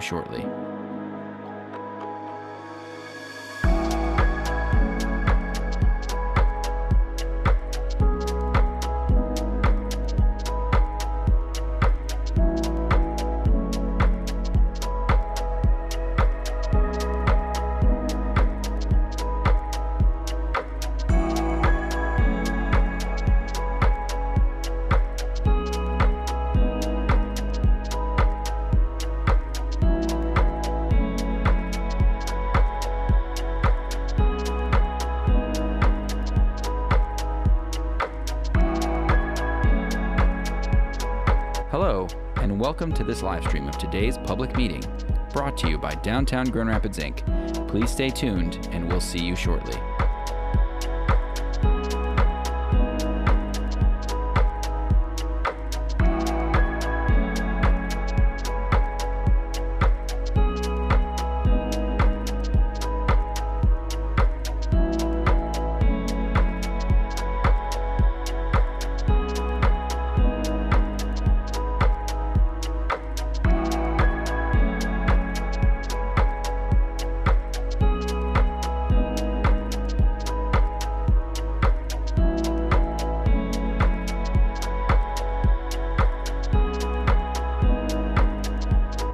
you shortly. Hello, and welcome to this live stream of today's public meeting, brought to you by Downtown Grand Rapids, Inc. Please stay tuned, and we'll see you shortly.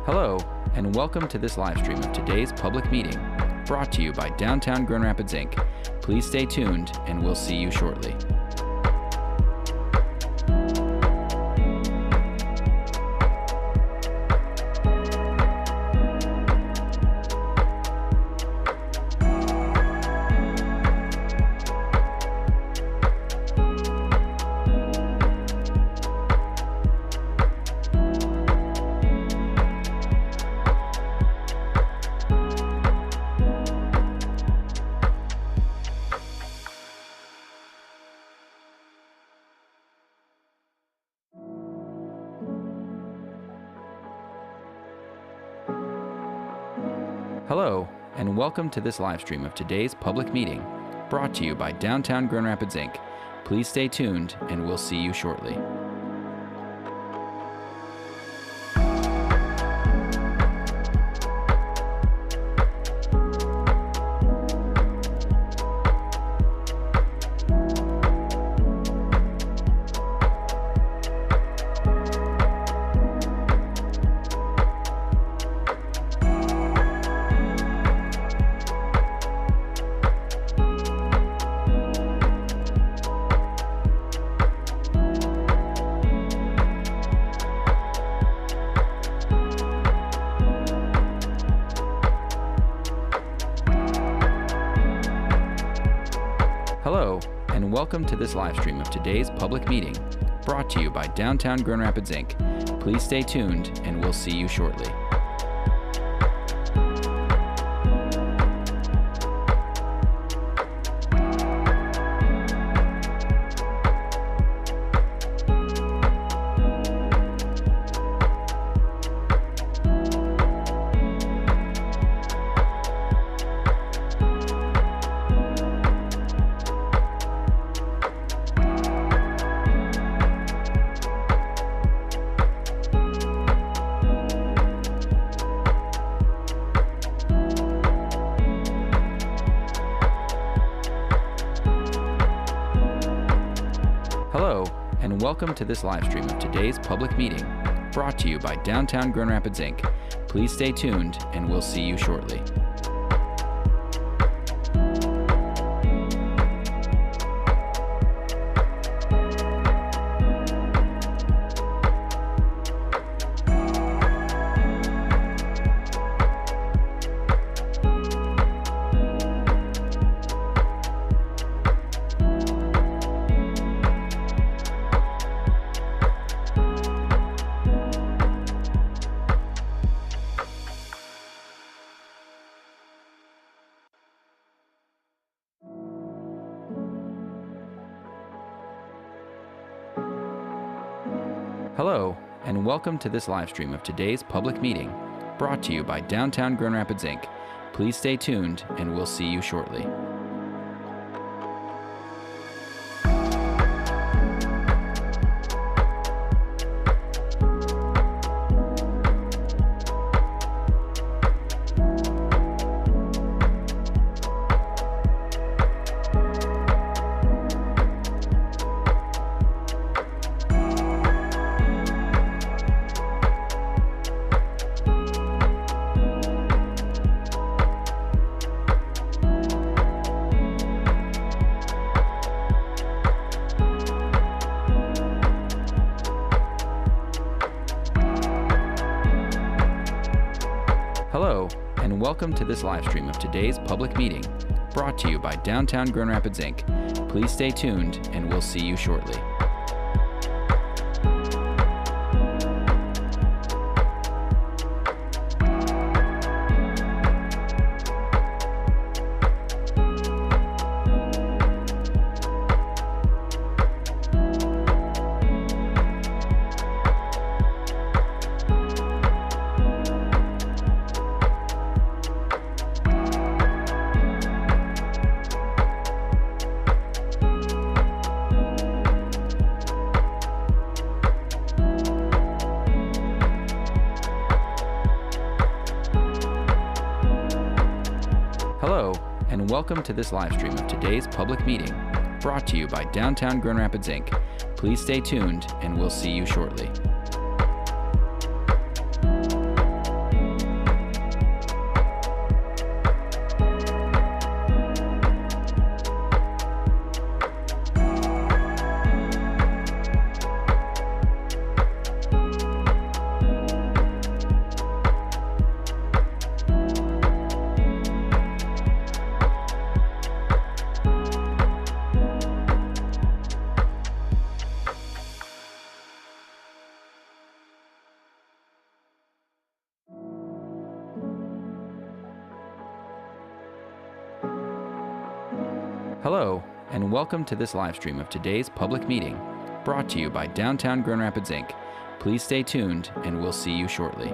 Hello, and welcome to this live stream of today's public meeting, brought to you by Downtown Grand Rapids, Inc. Please stay tuned, and we'll see you shortly. Hello, and welcome to this live stream of today's public meeting, brought to you by Downtown Grand Rapids, Inc. Please stay tuned, and we'll see you shortly. Hello, and welcome to this live stream of today's public meeting, brought to you by Downtown Grand Rapids, Inc. Please stay tuned, and we'll see you shortly. Hello, and welcome to this live stream of today's public meeting, brought to you by Downtown Grand Rapids, Inc. Please stay tuned, and we'll see you shortly. Hello, and welcome to this live stream of today's public meeting, brought to you by Downtown Grand Rapids, Inc. Please stay tuned, and we'll see you shortly. Hello, and welcome to this live stream of today's public meeting, brought to you by Downtown Grand Rapids, Inc. Please stay tuned, and we'll see you shortly. Hello, and welcome to this live stream of today's public meeting, brought to you by Downtown Grand Rapids, Inc. Please stay tuned, and we'll see you shortly. Hello, and welcome to this live stream of today's public meeting, brought to you by Downtown Grand Rapids, Inc. Please stay tuned, and we'll see you shortly.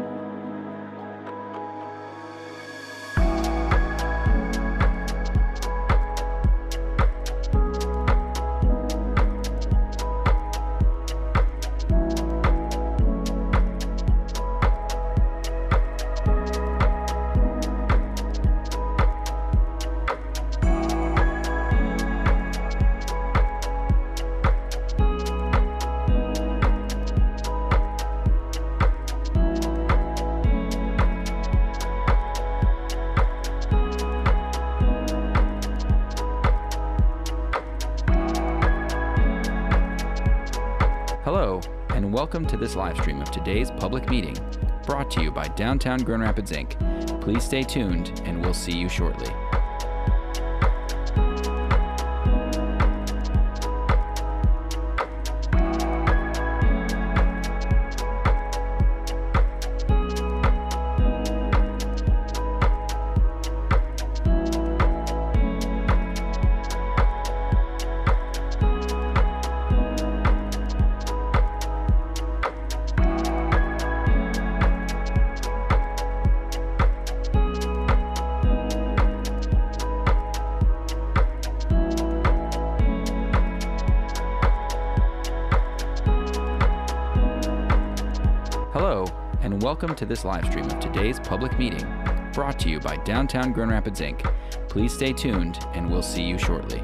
Hello, and welcome to this live stream of today's public meeting, brought to you by Downtown Grand Rapids, Inc. Please stay tuned, and we'll see you shortly. Hello, and welcome to this live stream of today's public meeting, brought to you by Downtown Grand Rapids, Inc. Please stay tuned, and we'll see you shortly.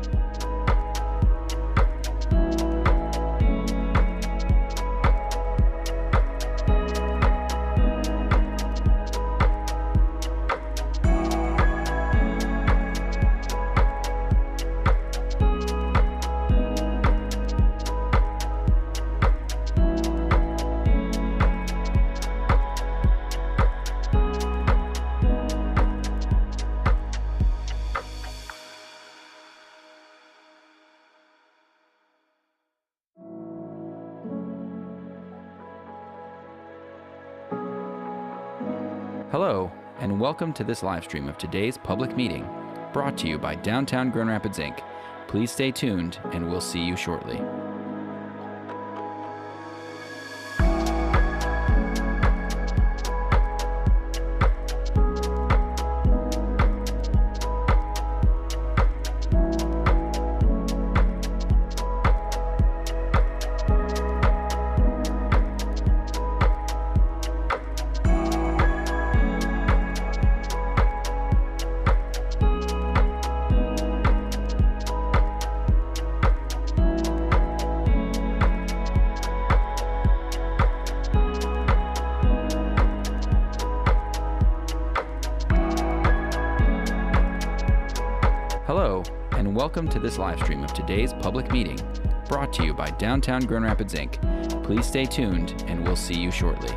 Hello, and welcome to this live stream of today's public meeting, brought to you by Downtown Grand Rapids, Inc. Please stay tuned, and we'll see you shortly. Hello, and welcome to this live stream of today's public meeting, brought to you by Downtown Grand Rapids, Inc. Please stay tuned, and we'll see you shortly.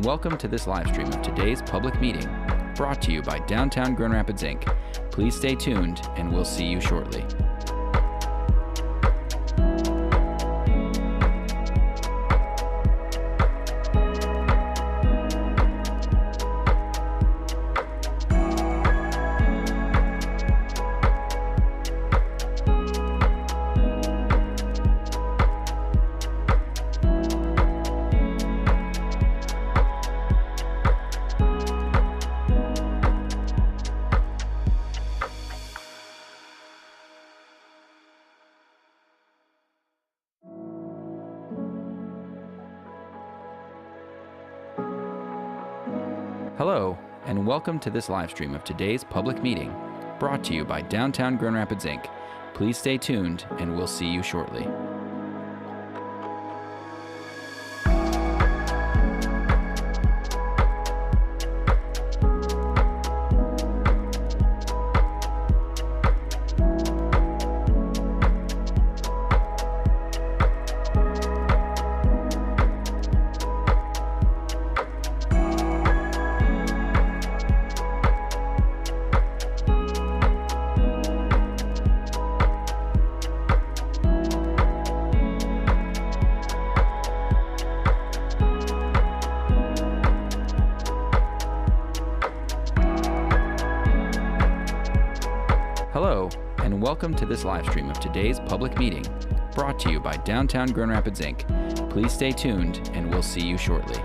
welcome to this live stream of today's public meeting, brought to you by Downtown Grand Rapids, Inc. Please stay tuned, and we'll see you shortly. Hello, and welcome to this live stream of today's public meeting, brought to you by Downtown Grand Rapids, Inc. Please stay tuned, and we'll see you shortly. Hello, and welcome to this live stream of today's public meeting, brought to you by Downtown Grand Rapids, Inc. Please stay tuned, and we'll see you shortly.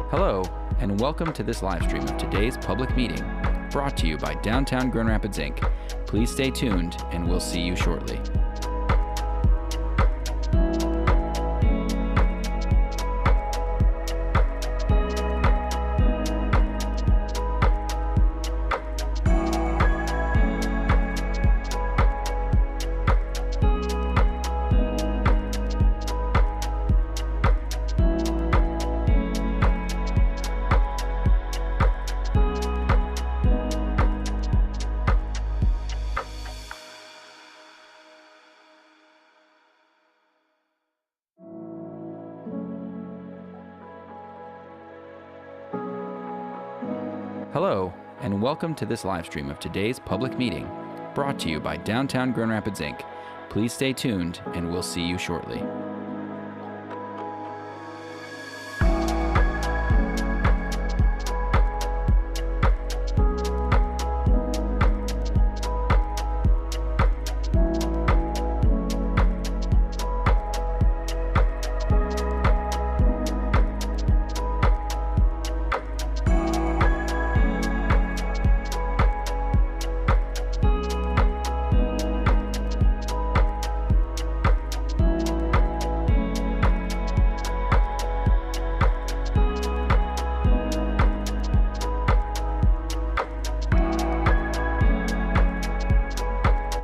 Hello, and welcome to this live stream of today's public meeting, brought to you by Downtown Grand Rapids, Inc. Please stay tuned, and we'll see you shortly. Hello, and welcome to this live stream of today's public meeting, brought to you by Downtown Grand Rapids, Inc. Please stay tuned, and we'll see you shortly.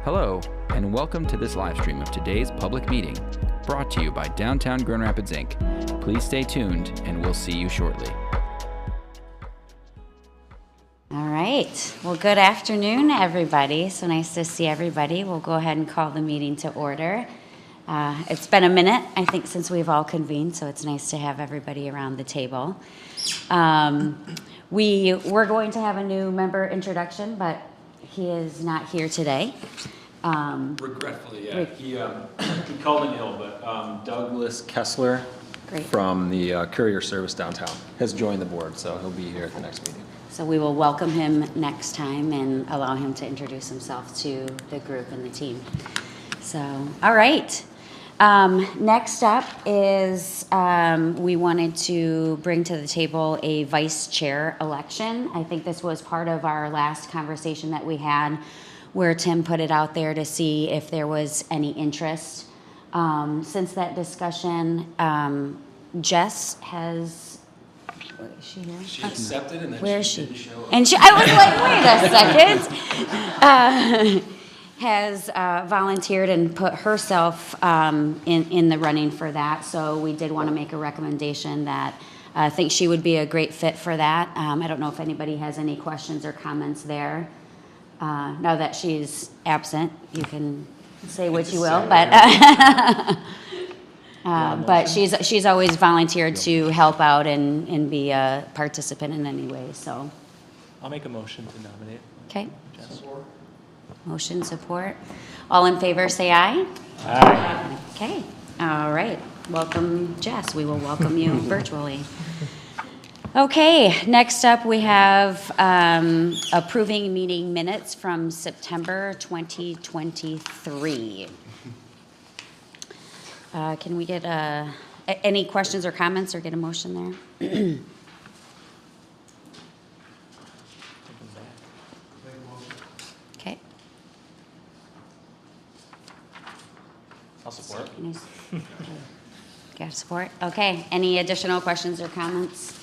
Hello, and welcome to this live stream of today's public meeting, brought to you by Downtown Grand Rapids, Inc. Please stay tuned, and we'll see you shortly. All right. Well, good afternoon, everybody. So nice to see everybody. We'll go ahead and call the meeting to order. It's been a minute, I think, since we've all convened, so it's nice to have everybody around the table. We were going to have a new member introduction, but he is not here today. Regretfully, yeah. He called in ill, but Douglas Kessler Great. from the Courier Service Downtown has joined the board, so he'll be here at the next meeting. So we will welcome him next time and allow him to introduce himself to the group and the team. So, all right. Next up is we wanted to bring to the table a vice chair election. I think this was part of our last conversation that we had where Tim put it out there to see if there was any interest. Since that discussion, Jess has, where is she here? She accepted and then Where is she she? didn't show up. And I was like, wait a second. Has volunteered and put herself in the running for that. So we did want to make a recommendation that I think she would be a great fit for that. I don't know if anybody has any questions or comments there. Now that she's absent, you can say what you will, but she's always volunteered to help out and be a participant in any way. So, I'll make a motion to nominate okay. Jess. Motion, support. All in favor, say aye. Aye. Okay, all right. Welcome, Jess. We will welcome you virtually. Okay, next up, we have approving meeting minutes from September 2023. Can we get any questions or comments or get a motion there? Okay. I'll support. Got support? Okay, any additional questions or comments?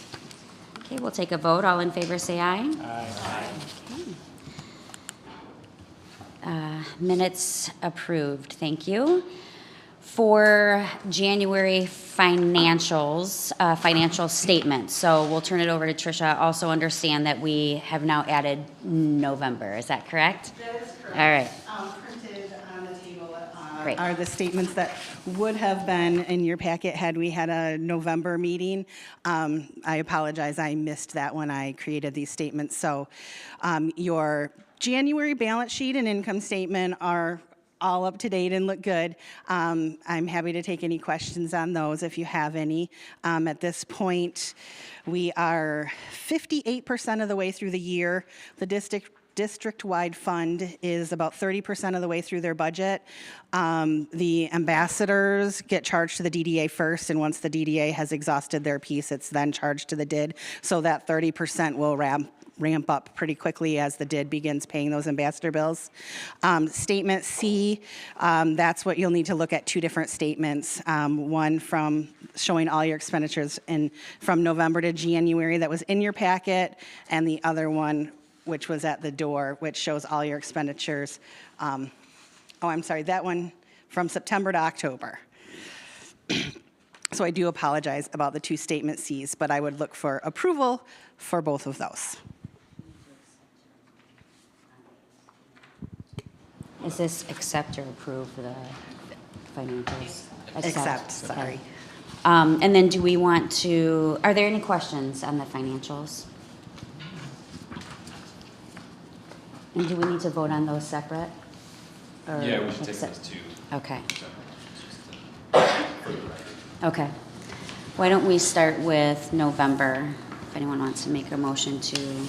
Okay, we'll take a vote. All in favor, say aye. Aye. Okay. Minutes approved, thank you. For January financials, financial statements, so we'll turn it over to Tricia. Also understand that we have now added November, is that correct? That is correct. All right. Printed on the table Great. are the statements that would have been in your packet had we had a November meeting. I apologize, I missed that when I created these statements. So your January balance sheet and income statement are all up to date and look good. I'm happy to take any questions on those if you have any. At this point, we are 58% of the way through the year. The district-wide fund is about 30% of the way through their budget. The ambassadors get charged to the DDA first, and once the DDA has exhausted their piece, it's then charged to the DID. So that 30% will ramp up pretty quickly as the DID begins paying those ambassador bills. Statement C, that's what you'll need to look at, two different statements. One from showing all your expenditures from November to January that was in your packet, and the other one which was at the door, which shows all your expenditures. I'm sorry, that one from September to October. So I do apologize about the two statement Cs, but I would look for approval for both of those. Is this accept or approve the financials? Accept, sorry. Okay. And then do we want to, are there any questions on the financials? And do we need to vote on those separate? Or Yeah, we should take accept- those two. Okay. Okay. Why don't we start with November, if anyone wants to make a motion to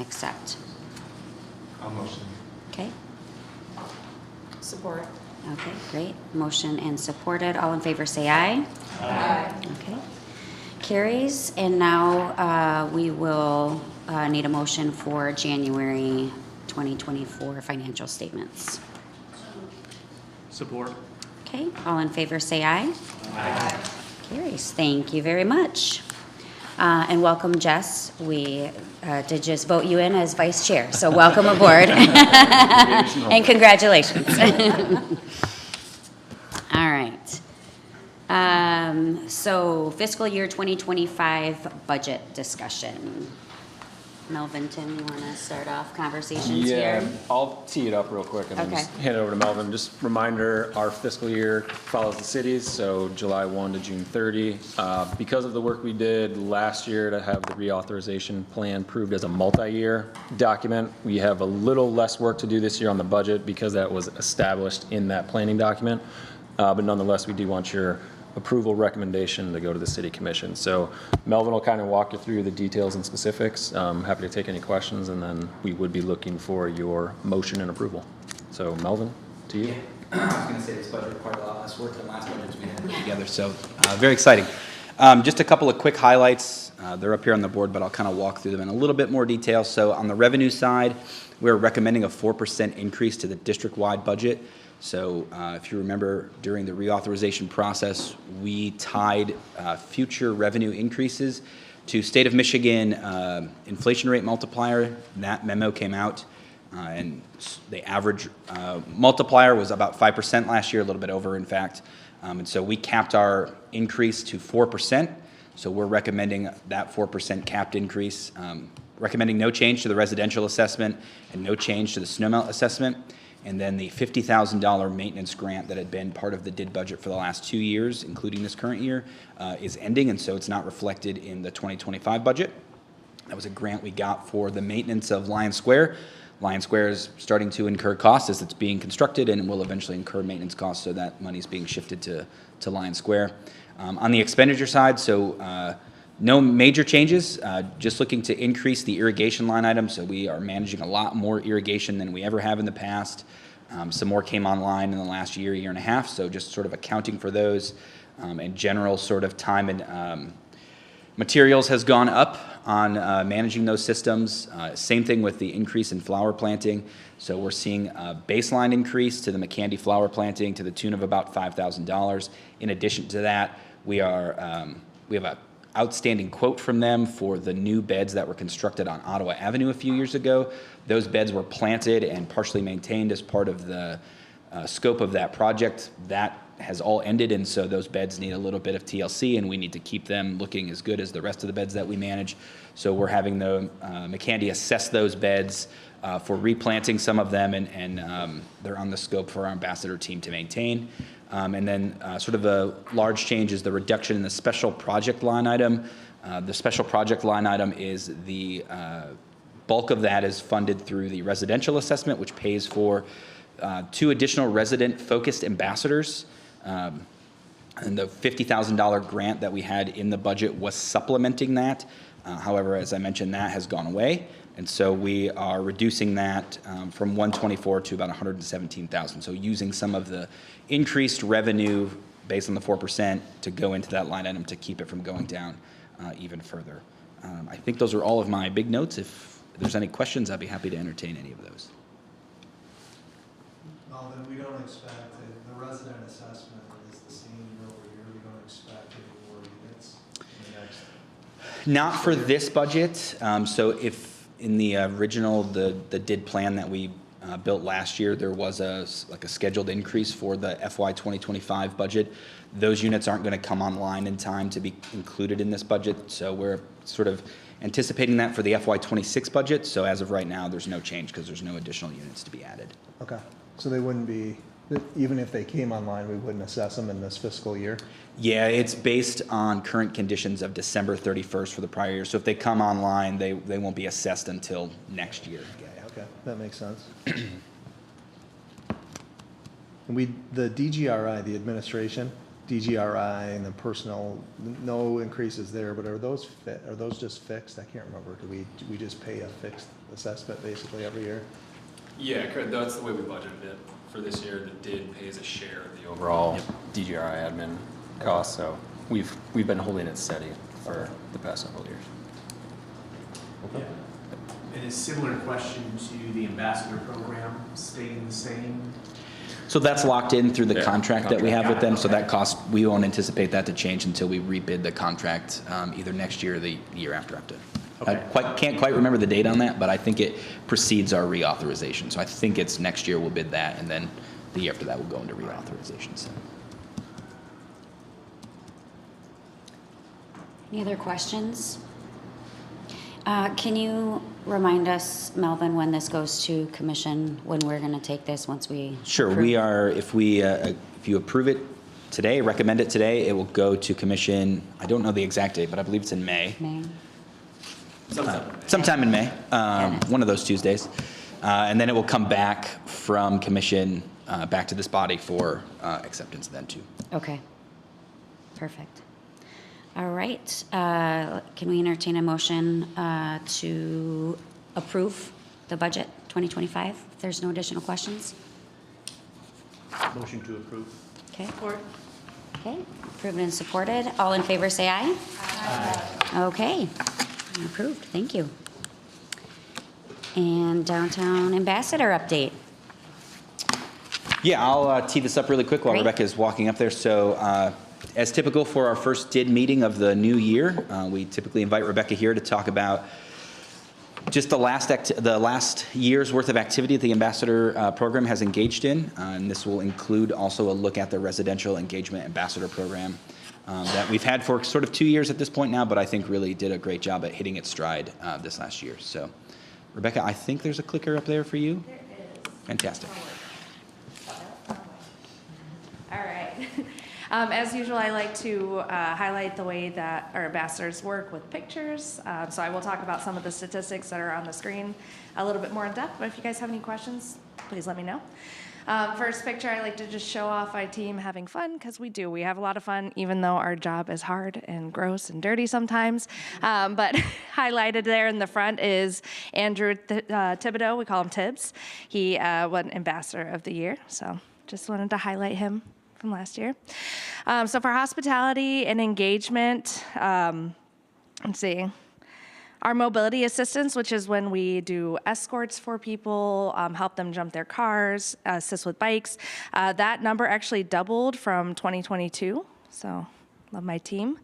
accept. I'll motion. Okay, Support. okay, great. Motion and supported. All in favor, say aye. Aye. Okay. Carries. And now we will need a motion for January 2024 financial statements. Support. Okay, all in favor, say aye. Aye. Carries. Thank you very much. And welcome, Jess. We did just vote you in as vice chair, so welcome aboard. And congratulations. All right. So fiscal year 2025 budget discussion. Melvin, Tim, you want to start off conversations Yeah, here? I'll tee it up real quick and then Okay. just hand it over to Melvin. Just reminder, our fiscal year follows the cities, so July 1 to June 30. Because of the work we did last year to have the reauthorization plan approved as a multi-year document, we have a little less work to do this year on the budget because that was established in that planning document. But nonetheless, we do want your approval recommendation to go to the city commission. So Melvin will kind of walk you through the details and specifics. Happy to take any questions, and then we would be looking for your motion and approval. So Melvin, to you. I was going to say this budget required a lot less work than last budgets we had put together, so very exciting. Just a couple of quick highlights. They're up here on the board, but I'll kind of walk through them in a little bit more detail. So on the revenue side, we're recommending a 4% increase to the district-wide budget. So if you remember, during the reauthorization process, we tied future revenue increases to State of Michigan inflation rate multiplier. That memo came out, and the average multiplier was about 5% last year, a little bit over, in fact. And so we capped our increase to 4%. So we're recommending that 4% capped increase, recommending no change to the residential assessment and no change to the snowmelt assessment. And then the $50,000 maintenance grant that had been part of the DID budget for the last 2 years, including this current year, is ending, and so it's not reflected in the 2025 budget. That was a grant we got for the maintenance of Lion Square. Lion Square is starting to incur costs as it's being constructed and will eventually incur maintenance costs, so that money is being shifted to Lion Square. On the expenditure side, so no major changes, just looking to increase the irrigation line item. So we are managing a lot more irrigation than we ever have in the past. Some more came online in the last year and a half, so just sort of accounting for those. And general sort of time and materials has gone up on managing those systems. Same thing with the increase in flower planting. So we're seeing a baseline increase to the McCandy flower planting to the tune of about $5,000. In addition to that, we have a outstanding quote from them for the new beds that were constructed on Ottawa Avenue a few years ago. Those beds were planted and partially maintained as part of the scope of that project. That has all ended, and so those beds need a little bit of TLC, and we need to keep them looking as good as the rest of the beds that we manage. So we're having the McCandy assess those beds for replanting some of them, and they're on the scope for our ambassador team to maintain. And then sort of a large change is the reduction in the special project line item. The special project line item is the bulk of that is funded through the residential assessment, which pays for 2 additional resident-focused ambassadors. And the $50,000 grant that we had in the budget was supplementing that. However, as I mentioned, that has gone away. And so we are reducing that from 124 to about 117,000. So using some of the increased revenue based on the 4% to go into that line item to keep it from going down even further. I think those are all of my big notes. If there's any questions, I'd be happy to entertain any of those. Well, then we don't expect the resident assessment is the same year over year. We don't expect any more units in the next. Not for this budget. So if in the original, the DID plan that we built last year, there was a scheduled increase for the FY 2025 budget. Those units aren't going to come online in time to be included in this budget. So we're sort of anticipating that for the FY 26 budget. So as of right now, there's no change because there's no additional units to be added. Okay, so they wouldn't be, even if they came online, we wouldn't assess them in this fiscal year? Yeah, it's based on current conditions of December 31st for the prior year. So if they come online, they won't be assessed until next year. Okay, that makes sense. And the DGRI, the administration, DGRI and the personnel, no increases there, but are those just fixed? I can't remember. Do we just pay a fixed assessment basically every year? Yeah, correct. That's the way we budgeted it for this year. The DID pays a share of the overall DGRI admin costs, so we've been holding it steady for the past several years. Yeah. And a similar question to the ambassador program, staying the same? So that's locked in through the contract that we have with them. So Okay. that cost, we won't anticipate that to change until we rebid the contract either next year or the year after. I can't quite remember the date on that, but I think it precedes our reauthorization. So I think it's next year we'll bid that, and then the year after that we'll go into reauthorization. So. Any other questions? Can you remind us, Melvin, when this goes to commission, when we're going to take this once we Sure, approve? we are, if you approve it today, recommend it today, it will go to commission, I don't know the exact date, but I believe it's in May. May? Sometime in May, one of those Tuesdays. And then it will come back from commission back to this body for acceptance then too. Okay, perfect. All right, can we entertain a motion to approve the budget 2025? If there's no additional questions? Motion to approve. Okay. Okay, approved and supported. All in favor, say aye. Aye. Okay, approved, thank you. And Downtown Ambassador update. Yeah, I'll tee this up really quick while Great. Rebecca is walking up there. So as typical for our first DID meeting of the new year, we typically invite Rebecca here to talk about just the last year's worth of activity that the Ambassador program has engaged in. And this will include also a look at the Residential Engagement Ambassador program that we've had for sort of 2 years at this point now, but I think really did a great job at hitting its stride this last year. So Rebecca, I think there's a clicker up there for you. There is. Fantastic. All right. As usual, I like to highlight the way that our ambassadors work with pictures. So I will talk about some of the statistics that are on the screen a little bit more in depth, but if you guys have any questions, please let me know. First picture, I like to just show off my team having fun, because we do. We have a lot of fun, even though our job is hard and gross and dirty sometimes. But highlighted there in the front is Andrew Thibodeau. We call him Tibbs. He won Ambassador of the Year, so just wanted to highlight him from last year. So for hospitality and engagement, let's see. Our mobility assistance, which is when we do escorts for people, help them jump their cars, assist with bikes, that number actually doubled from 2022, so love my team.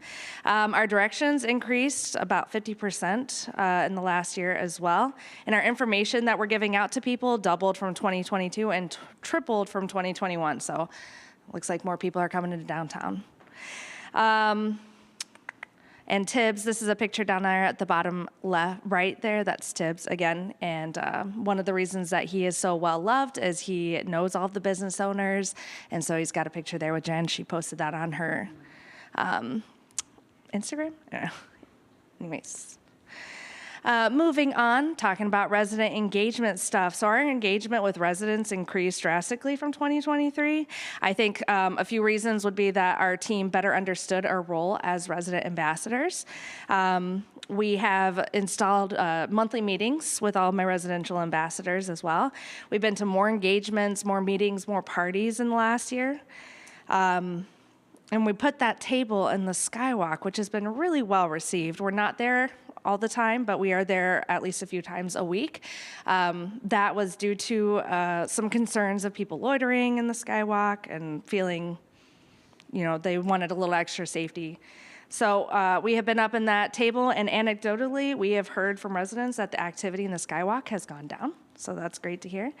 Our directions increased about 50% in the last year as well, and our information that we're giving out to people doubled from 2022 and tripled from 2021, so looks like more people are coming into downtown. And Tibbs, this is a picture down there at the bottom left, right there, that's Tibbs again. And one of the reasons that he is so well loved is he knows all of the business owners. And so he's got a picture there with Jen. She posted that on her Instagram. Anyways. Moving on, talking about resident engagement stuff. So our engagement with residents increased drastically from 2023. I think a few reasons would be that our team better understood our role as resident ambassadors. We have installed monthly meetings with all my residential ambassadors as well. We've been to more engagements, more meetings, more parties in the last year. And we put that table in the Skywalk, which has been really well received. We're not there all the time, but we are there at least a few times a week. That was due to some concerns of people loitering in the Skywalk and feeling, they wanted a little extra safety. So we have been up in that table, and anecdotally, we have heard from residents that the activity in the Skywalk has gone down. So that's great to hear.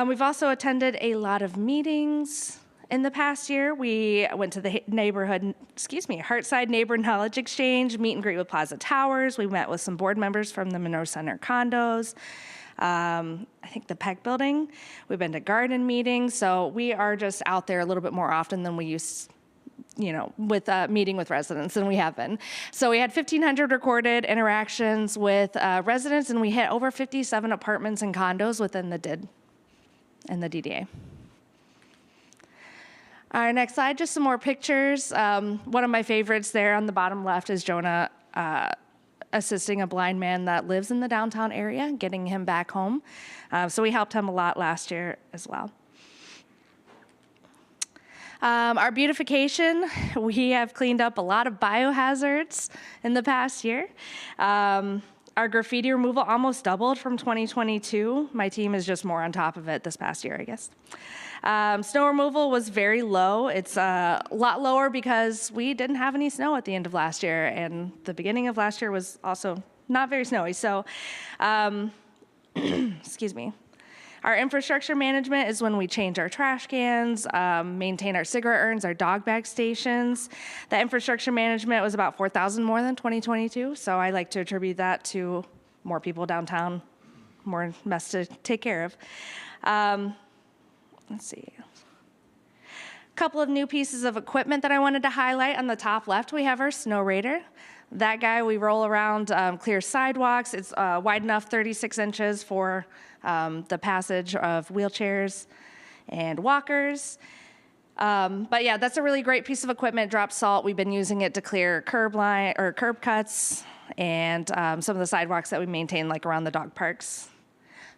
We've also attended a lot of meetings. In the past year, we went to the Heartside Neighbor Knowledge Exchange, meet and greet with Plaza Towers. We met with some board members from the Monroe Center condos. I think the Peck Building. We've been to garden meetings. So we are just out there a little bit more often than we used, with meeting with residents than we have been. So we had 1,500 recorded interactions with residents, and we hit over 57 apartments and condos within the DID and the DDA. All right, next slide, just some more pictures. One of my favorites there on the bottom left is Jonah assisting a blind man that lives in the downtown area, getting him back home. So we helped him a lot last year as well. Our beautification, we have cleaned up a lot of biohazards in the past year. Our graffiti removal almost doubled from 2022. My team is just more on top of it this past year, I guess. Snow removal was very low. It's a lot lower because we didn't have any snow at the end of last year, and the beginning of last year was also not very snowy. So, excuse me. Our infrastructure management is when we change our trash cans, maintain our cigarette urns, our dog bag stations. The infrastructure management was about 4,000 more than 2022, so I like to attribute that to more people downtown, more mess to take care of. Let's see. A couple of new pieces of equipment that I wanted to highlight. On the top left, we have our Snow Raider. That guy, we roll around clear sidewalks. It's wide enough, 36 inches for the passage of wheelchairs and walkers. But yeah, that's a really great piece of equipment. Drops salt. We've been using it to clear curb cuts and some of the sidewalks that we maintain, like around the dog parks.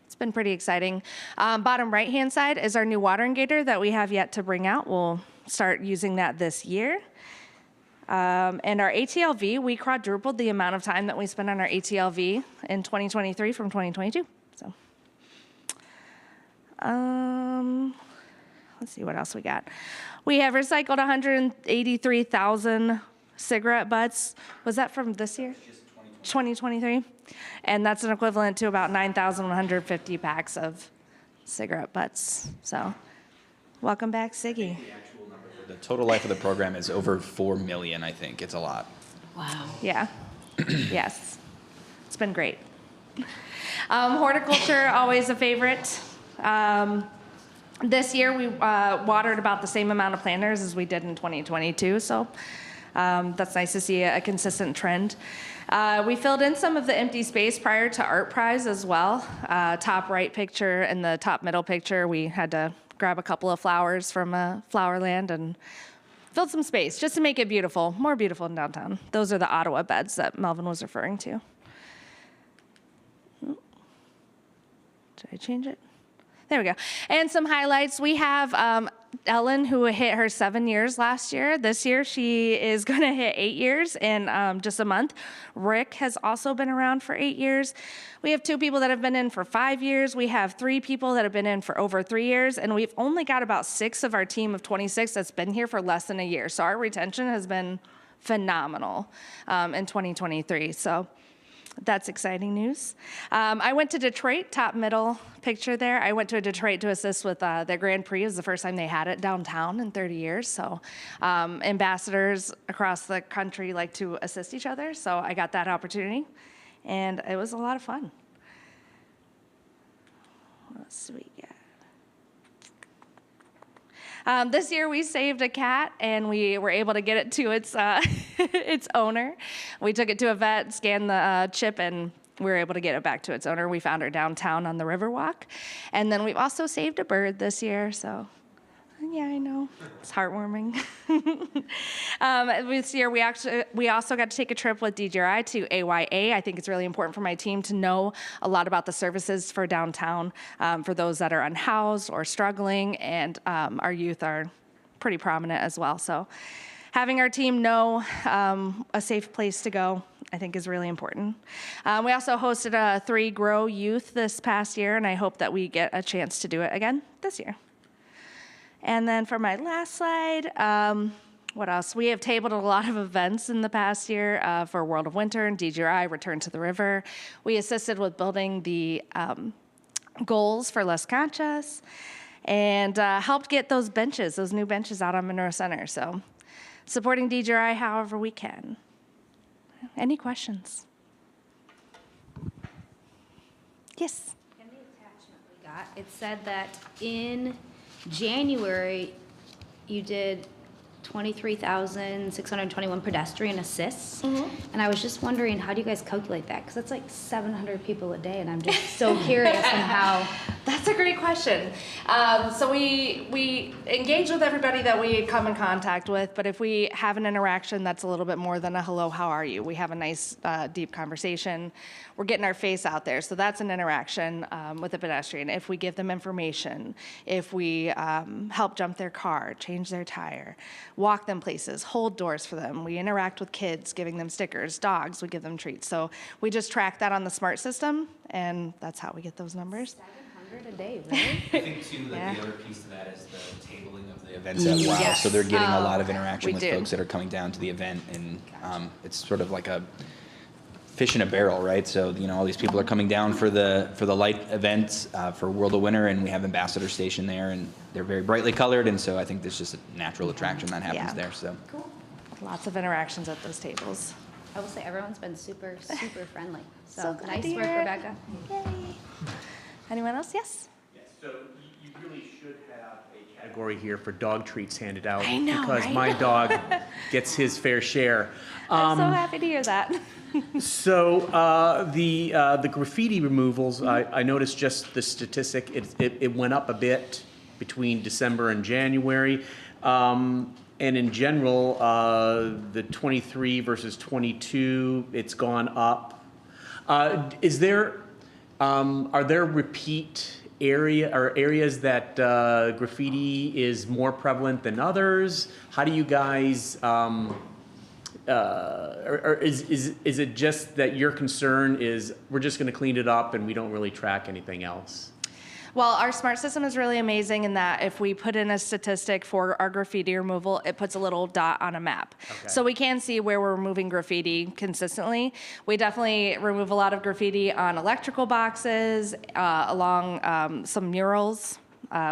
It's been pretty exciting. Bottom right-hand side is our new watering gator that we have yet to bring out. We'll start using that this year. And our ATLV, we quadrupled the amount of time that we spent on our ATLV in 2023 from 2022. So, let's see what else we got. We have recycled 183,000 cigarette butts. Was that from this year? 2023. And that's an equivalent to about 9,150 packs of cigarette butts. So, welcome back, Siggy. The total life of the program is over 4 million, I think. It's a lot. Wow. Yeah. Yes. It's been great. Horticulture, always a favorite. This year we watered about the same amount of planters as we did in 2022, so that's nice to see a consistent trend. We filled in some of the empty space prior to Art Prize as well. Top right picture and the top middle picture, we had to grab a couple of flowers from Flowerland and filled some space just to make it beautiful, more beautiful in downtown. Those are the Ottawa beds that Melvin was referring to. Did I change it? There we go. And some highlights. We have Ellen, who hit her 7 years last year. This year, she is going to hit 8 years in just a month. Rick has also been around for 8 years. We have 2 people that have been in for 5 years. We have 3 people that have been in for over 3 years. And we've only got about 6 of our team of 26 that's been here for less than a year. So our retention has been phenomenal in 2023. So that's exciting news. I went to Detroit, top middle picture there. I went to Detroit to assist with their Grand Prix. It was the first time they had it downtown in 30 years. So ambassadors across the country like to assist each other. So I got that opportunity, and it was a lot of fun. What else do we get? This year we saved a cat and we were able to get it to its its owner. We took it to a vet, scanned the chip, and we were able to get it back to its owner. We found her downtown on the Riverwalk. And then we've also saved a bird this year, so yeah, I know. It's heartwarming. This year, we also got to take a trip with DGRI to AYA. I think it's really important for my team to know a lot about the services for downtown for those that are unhoused or struggling, and our youth are pretty prominent as well. So having our team know a safe place to go, I think, is really important. We also hosted a 3 Grow Youth this past year, and I hope that we get a chance to do it again this year. And then for my last slide, what else? We have tabled a lot of events in the past year for World of Winter and DGRI, Return to the River. We assisted with building the goals for Las Conchas and helped get those benches, those new benches out on Monroe Center. So supporting DGRI however we can. Any questions? Yes? In the attachment we got, it said that in January, you did 23,621 pedestrian assists. And I was just wondering, how do you guys calculate that? Because that's like 700 people a day, and I'm just so curious on how. That's a great question. So we engage with everybody that we come in contact with, but if we have an interaction that's a little bit more than a hello, how are you? We have a nice deep conversation. We're getting our face out there. So that's an interaction with a pedestrian. If we give them information, if we help jump their car, change their tire, walk them places, hold doors for them. We interact with kids, giving them stickers, dogs, we give them treats. So we just track that on the SMART system, and that's how we get those numbers. 700 a day, really? I think, too, that Yeah. the other piece of that is the tabling of the events at WOW. Yes. So they're getting a lot of interaction we with do. folks that are coming down to the event, and it's sort of like a fish in a barrel, right? So, all these people are coming down for the light events for World of Winter, and we have ambassador station there, and they're very brightly colored, and so I think there's just a natural attraction that happens Yeah. there. So. Cool. Lots of interactions at those tables. I will say everyone's been super, super friendly. So So glad nice to work, hear it. Rebecca. Yay. Anyone else? Yes? Yes, so you really should have a category here for dog treats handed out. I know, Because right? my dog gets his fair share. I'm so happy to hear that. So the graffiti removals, I noticed just the statistic, it went up a bit between December and January. And in general, the 23 versus 22, it's gone up. Are there repeat areas that graffiti is more prevalent than others? How do you guys or is it just that your concern is we're just going to clean it up and we don't really track anything else? Well, our smart system is really amazing in that if we put in a statistic for our graffiti removal, it puts a little dot on a map. Okay. So we can see where we're removing graffiti consistently. We definitely remove a lot of graffiti on electrical boxes, along some murals.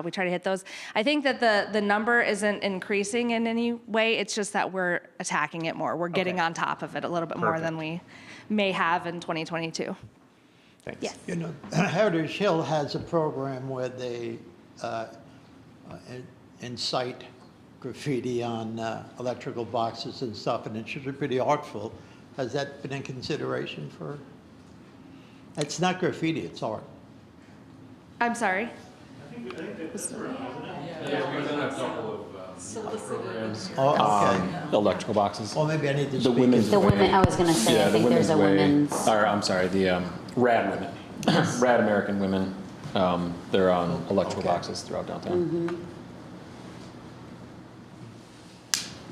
We try to hit those. I think that the number isn't increasing in any way. It's just that we're attacking it more. We're getting on top of it a little bit more than we may have in 2022. Thanks. Yes. You know, Heritage Hill has a program where they incite graffiti on electrical boxes and stuff, and it's usually pretty artful. Has that been in consideration for? It's not graffiti, it's art. I'm sorry. Oh, okay. Electrical boxes. Or maybe I need to The speak. women's The women, I was gonna say, Yeah, I the think there's a women's women's. Or, I'm sorry, the RAD women, RAD American women. They're on electrical Okay. boxes throughout downtown.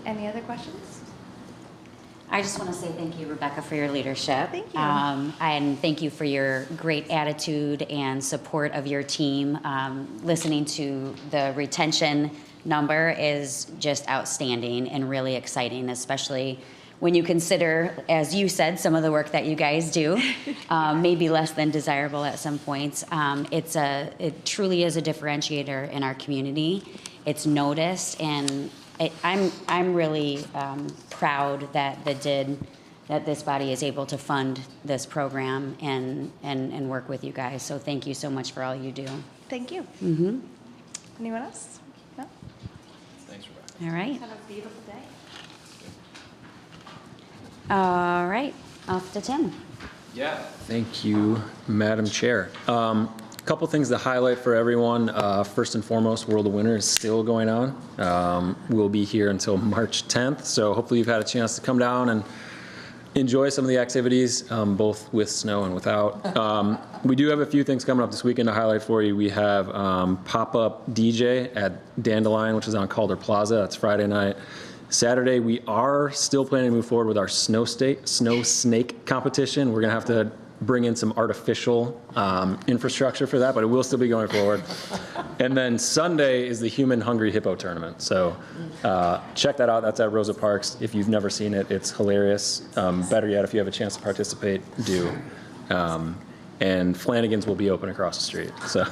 Any other questions? I just want to say thank you, Rebecca, for your leadership. Thank you. And thank you for your great attitude and support of your team. Listening to the retention number is just outstanding and really exciting, especially when you consider, as you said, some of the work that you guys do, maybe less than desirable at some points. It truly is a differentiator in our community. It's noticed, and I'm really proud that this body is able to fund this program and work with you guys. So thank you so much for all you do. Thank you. Anyone else? No? Thanks, Rebecca. All right. Have a beautiful day. All right. Off to Tim. Yeah. Thank you, Madam Chair. Couple things to highlight for everyone. First and foremost, World of Winter is still going on. We'll be here until March 10th, so hopefully you've had a chance to come down and enjoy some of the activities, both with snow and without. We do have a few things coming up this weekend to highlight for you. We have pop-up DJ at Dandelion, which is on Calder Plaza. That's Friday night. Saturday, we are still planning to move forward with our snow snake competition. We're gonna have to bring in some artificial infrastructure for that, but it will still be going forward. And then Sunday is the Human Hungry Hippo Tournament. So check that out. That's at Rosa Parks. If you've never seen it, it's hilarious. Better yet, if you have a chance to participate, do. And Flanagan's will be open across the street. So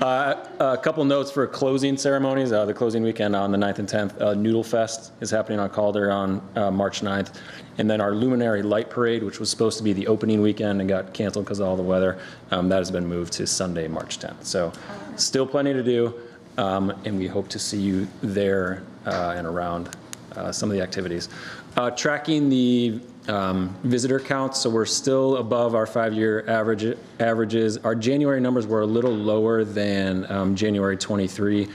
a couple notes for closing ceremonies. The closing weekend on the 9th and 10th. Noodle Fest is happening on Calder on March 9th. And then our Luminary Light Parade, which was supposed to be the opening weekend and got canceled because of all the weather, that has been moved to Sunday, March 10th. So still plenty to do, and we hope to see you there and around some of the activities. Tracking the visitor counts, so we're still above our 5-year averages. Our January numbers were a little lower than January 23,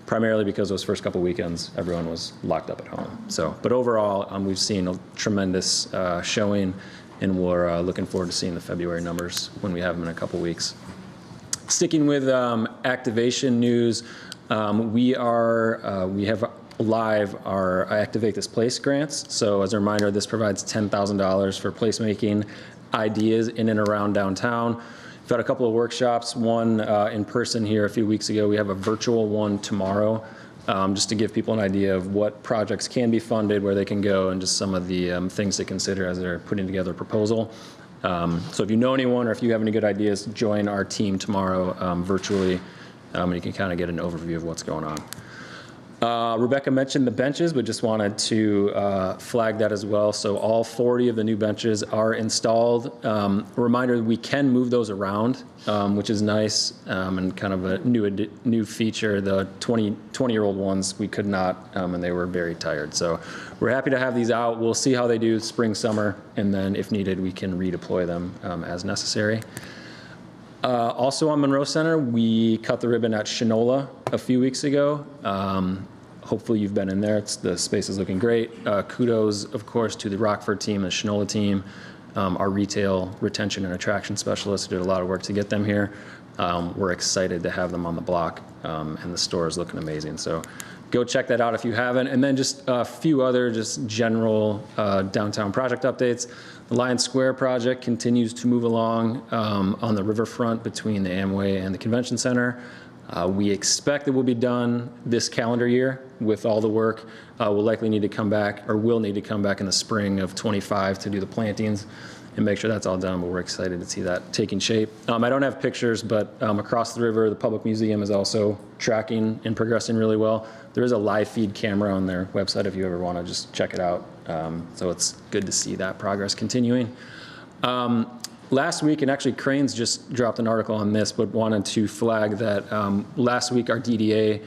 primarily because those first couple weekends, everyone was locked up at home. So, but overall, we've seen a tremendous showing, and we're looking forward to seeing the February numbers when we have them in a couple weeks. Sticking with activation news, we have live our Activate This Place grants. So as a reminder, this provides $10,000 for placemaking ideas in and around downtown. We've had a couple of workshops, one in person here a few weeks ago. We have a virtual one tomorrow, just to give people an idea of what projects can be funded, where they can go, and just some of the things to consider as they're putting together a proposal. So if you know anyone or if you have any good ideas, join our team tomorrow virtually, and you can kind of get an overview of what's going on. Rebecca mentioned the benches, but just wanted to flag that as well. So all 40 of the new benches are installed. Reminder, we can move those around, which is nice, and kind of a new feature. The 20-year-old ones, we could not, and they were very tired. So we're happy to have these out. We'll see how they do spring, summer, and then if needed, we can redeploy them as necessary. Also on Monroe Center, we cut the ribbon at Shinola a few weeks ago. Hopefully you've been in there. The space is looking great. Kudos, of course, to the Rockford team, the Shinola team, our retail retention and attraction specialists who did a lot of work to get them here. We're excited to have them on the block, and the store is looking amazing. So go check that out if you haven't. And then just a few other just general downtown project updates. The Lions Square project continues to move along on the riverfront between the Amway and the Convention Center. We expect it will be done this calendar year with all the work. We'll likely need to come back, or will need to come back in the spring of '25 to do the plantings and make sure that's all done, but we're excited to see that taking shape. I don't have pictures, but across the river, the Public Museum is also tracking and progressing really well. There is a live feed camera on their website if you ever want to just check it out. So it's good to see that progress continuing. Last week, and actually Cranes just dropped an article on this, but wanted to flag that last week our DDA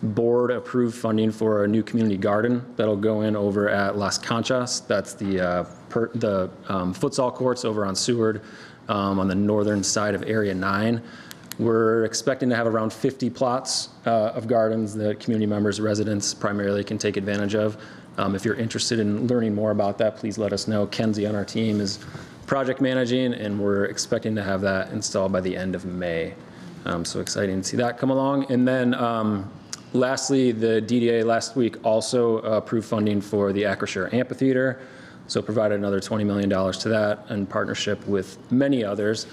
board approved funding for a new community garden that'll go in over at Las Conchas. That's the futsal courts over on Seward on the northern side of Area 9. We're expecting to have around 50 plots of gardens that community members, residents primarily can take advantage of. If you're interested in learning more about that, please let us know. Kenzie on our team is project managing, and we're expecting to have that installed by the end of May. So exciting to see that come along. And then lastly, the DDA last week also approved funding for the Acrisure Amphitheater. So provided another $20 million to that in partnership with many others,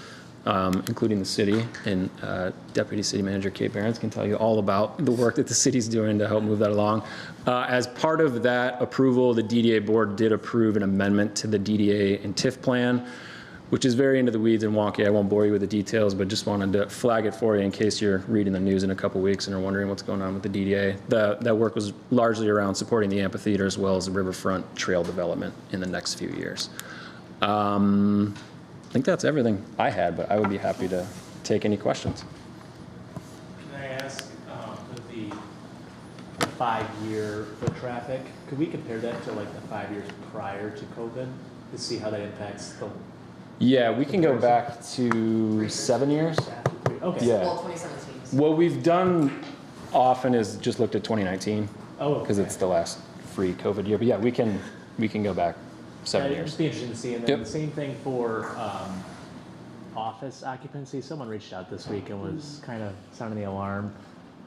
including the city. And Deputy City Manager Kate Behrens can tell you all about the work that the city's doing to help move that along. As part of that approval, the DDA board did approve an amendment to the DDA and TIF plan, which is very into the weeds and wonky. I won't bore you with the details, but just wanted to flag it for you in case you're reading the news in a couple weeks and are wondering what's going on with the DDA. That work was largely around supporting the amphitheater as well as the riverfront trail development in the next few years. I think that's everything I had, but I would be happy to take any questions. Can I ask, with the 5-year foot traffic, could we compare that to like the 5 years prior to COVID to see how that impacts the? Yeah, we can go back to 7 years. Okay. Yeah. Well, 2017. What we've done often is just looked at 2019 because it's the last free COVID year. But yeah, we can go back 7 It'd years. just be interesting to see. And then Yep. the same thing for office occupancy. Someone reached out this week and was kind of sounding the alarm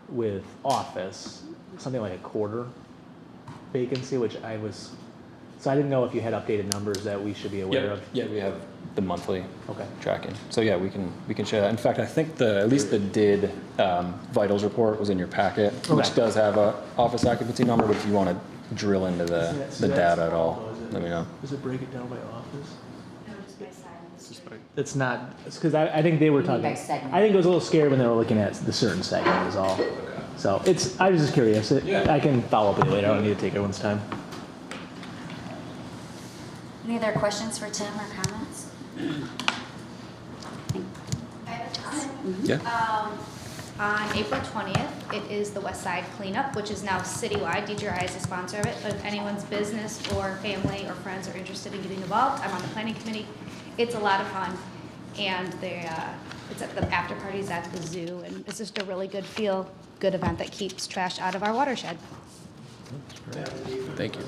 with office, something like a quarter vacancy, which so I didn't know if you had updated numbers that we should be aware of. Yeah, we have the monthly Okay. tracking. So yeah, we can share that. In fact, I think at least the DID vitals report was in your packet, which does have a office occupancy number. But if you want to drill into the data at all, let me know. Does it break it down by office? No, just by segment. It's not, because I think they were talking. By segment. I think it was a little scary when they were looking at the certain segment is all. So I was just curious. I can follow up with you later. I don't need to take everyone's time. Any other questions for Tim or comments? I have a comment. Yeah. On April 20th, it is the West Side Cleanup, which is now citywide. DGRI is the sponsor of it. But if anyone's business or family or friends are interested in getting involved, I'm on the planning committee. It's a lot of fun. And it's at the after parties at the zoo. And it's just a really good event that keeps trash out of our watershed. Thank you.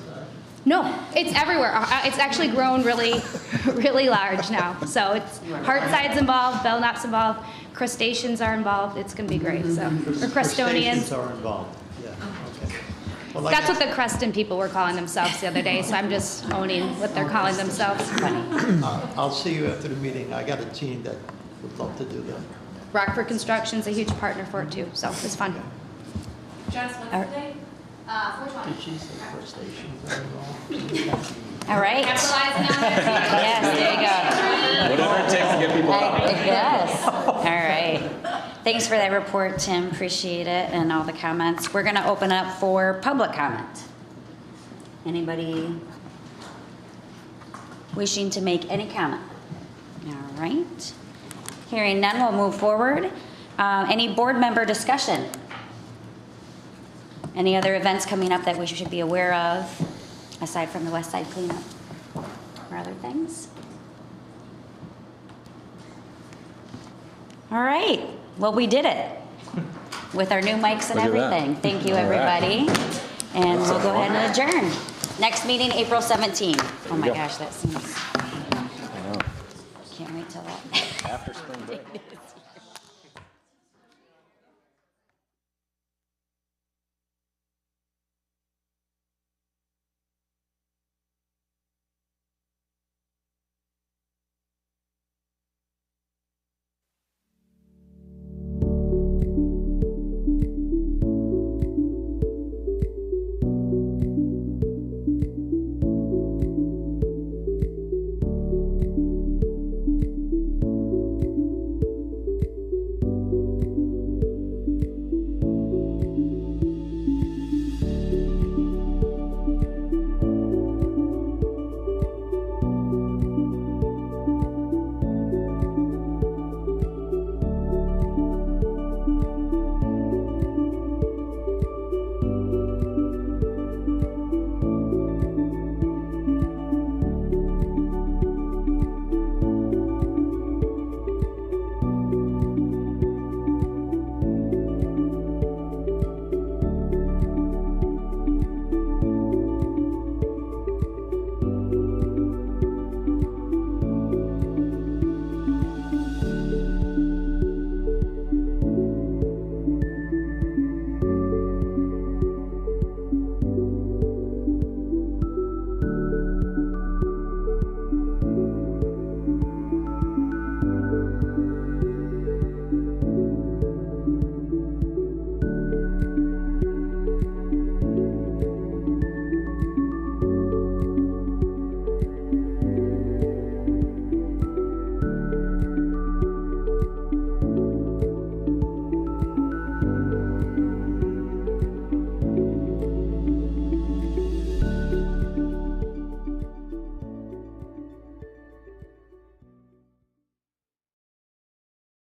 No, it's everywhere. It's actually grown really, really large now. So it's Heartside's involved, Belknap's involved, crustaceans are involved. It's going to be great. So, or crustonians. Are involved, yeah, okay. Well, like That's what the Cruston people were calling themselves the other day. So I'm just owning what they're calling themselves. I'll see you after the meeting. I got a team that would love to do that. Rockford Construction's a huge partner for it too. So it's fun. John Smith today? 420. Did she say crustaceans are involved? All right. Capitalizing on it. Yes, there you go. Whatever it takes to get people out. Yes. All right. Thanks for that report, Tim. Appreciate it and all the comments. We're going to open up for public comment. Anybody wishing to make any comment? All right. Hearing none, we'll move forward. Any board member discussion? Any other events coming up that we should be aware of, aside from the West Side cleanup, or other things? All right, well, we did it with our new mics and Look at that. everything. Thank you, All right. everybody. And we'll go ahead and adjourn. Next meeting, April 17th. Oh my gosh, that seems, I know. can't wait till that. After spring break.